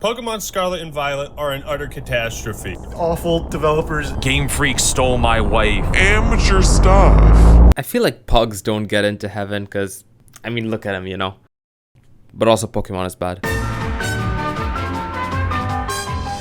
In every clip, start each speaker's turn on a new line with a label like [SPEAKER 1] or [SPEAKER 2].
[SPEAKER 1] Pokemon Scarlet and Violet are an utter catastrophe.
[SPEAKER 2] Awful developers.
[SPEAKER 3] Game Freak stole my wife.
[SPEAKER 4] Amateur stuff.
[SPEAKER 5] I feel like pugs don't get into heaven because, I mean, look at them, you know. But also Pokemon is bad.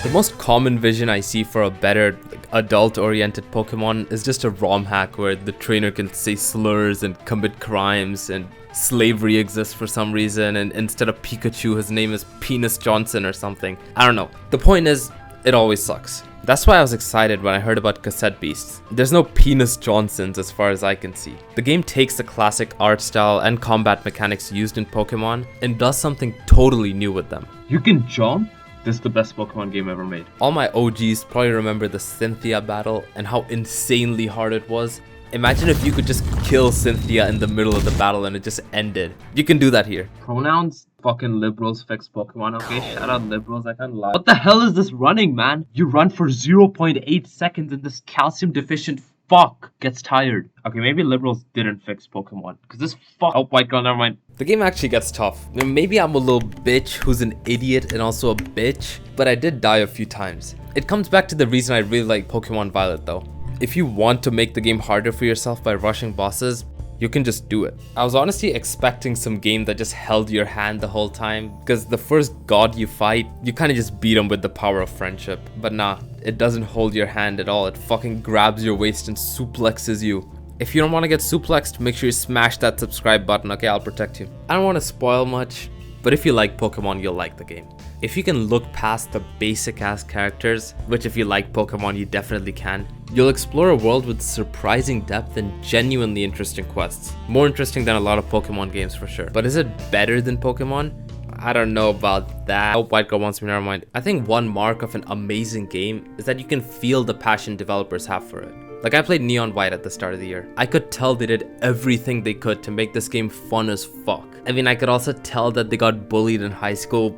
[SPEAKER 5] The most common vision I see for a better adult-oriented Pokemon is just a ROM hack where the trainer can say slurs and commit crimes and slavery exists for some reason, and instead of Pikachu his name is Penis Johnson or something. I don't know. The point is, it always sucks. That's why I was excited when I heard about Cassette Beasts. There's no Penis Johnsons as far as I can see. The game takes the classic art style and combat mechanics used in Pokemon and does something totally new with them.
[SPEAKER 6] You can jump? This is the best Pokemon game ever made.
[SPEAKER 5] All my OGs probably remember the Cynthia battle and how insanely hard it was. Imagine if you could just kill Cynthia in the middle of the battle and it just ended. You can do that here.
[SPEAKER 6] Pronouns? Fucking liberals fix Pokemon, okay? Shout out liberals, I can't lie. What the hell is this running, man? You run for 0.8 seconds and this calcium deficient fuck gets tired. Okay, maybe liberals didn't fix Pokemon. Because this fuck... Oh, white girl, never mind.
[SPEAKER 5] The game actually gets tough. Maybe I'm a little bitch who's an idiot and also a bitch, but I did die a few times. It comes back to the reason I really like Pokemon Violet though. If you want to make the game harder for yourself by rushing bosses, you can just do it. I was honestly expecting some game that just held your hand the whole time, because the first god you fight, you kind of just beat him with the power of friendship. But nah, it doesn't hold your hand at all. It fucking grabs your waist and suplexes you. If you don't want to get suplexed, make sure you smash that subscribe button, okay? I'll protect you. I don't want to spoil much, but if you like Pokemon, you'll like the game. If you can look past the basic ass characters, which if you like Pokemon, you definitely can, you'll explore a world with surprising depth and genuinely interesting quests. More interesting than a lot of Pokemon games for sure. But is it better than Pokemon? I don't know about that. Oh, white girl wants me, never mind. I think one mark of an amazing game is that you can feel the passion developers have for it. Like, I played Neon White at the start of the year. I could tell they did everything they could to make this game fun as fuck. I mean, I could also tell that they got bullied in high school.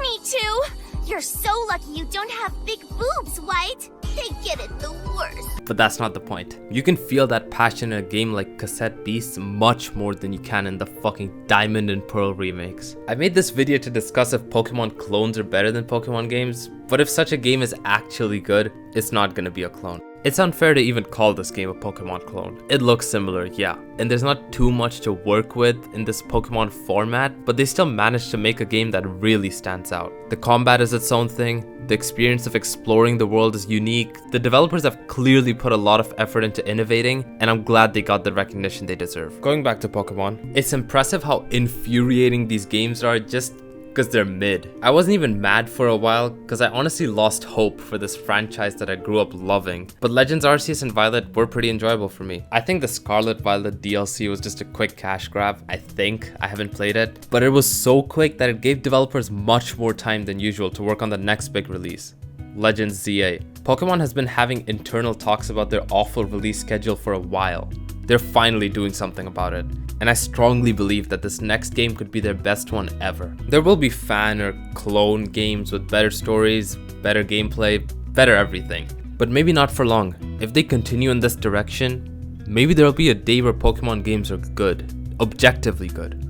[SPEAKER 7] Me too. You're so lucky you don't have big boobs, White. They get it the worst.
[SPEAKER 5] But that's not the point. You can feel that passion in a game like Cassette Beasts much more than you can in the fucking Diamond and Pearl remakes. I made this video to discuss if Pokemon clones are better than Pokemon games, but if such a game is actually good, it's not gonna be a clone. It's unfair to even call this game a Pokemon clone. It looks similar, yeah, and there's not too much to work with in this Pokemon format, but they still managed to make a game that really stands out. The combat is its own thing, the experience of exploring the world is unique, the developers have clearly put a lot of effort into innovating, and I'm glad they got the recognition they deserve. Going back to Pokemon, it's impressive how infuriating these games are just because they're mid. I wasn't even mad for a while because I honestly lost hope for this franchise that I grew up loving. But Legends Arceus and Violet were pretty enjoyable for me. I think the Scarlet Violet DLC was just a quick cash grab. I think. I haven't played it. But it was so quick that it gave developers much more time than usual to work on the next big release. Legends Z-A. Pokemon has been having internal talks about their awful release schedule for a while. They're finally doing something about it. And I strongly believe that this next game could be their best one ever. There will be fan or clone games with better stories, better gameplay, better everything. But maybe not for long. If they continue in this direction, maybe there'll be a day where Pokemon games are good. Objectively good.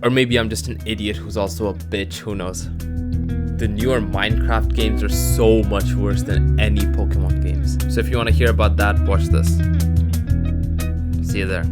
[SPEAKER 5] Or maybe I'm just an idiot who's also a bitch, who knows. The newer Minecraft games are so much worse than any Pokemon games. So if you want to hear about that, watch this. See you there.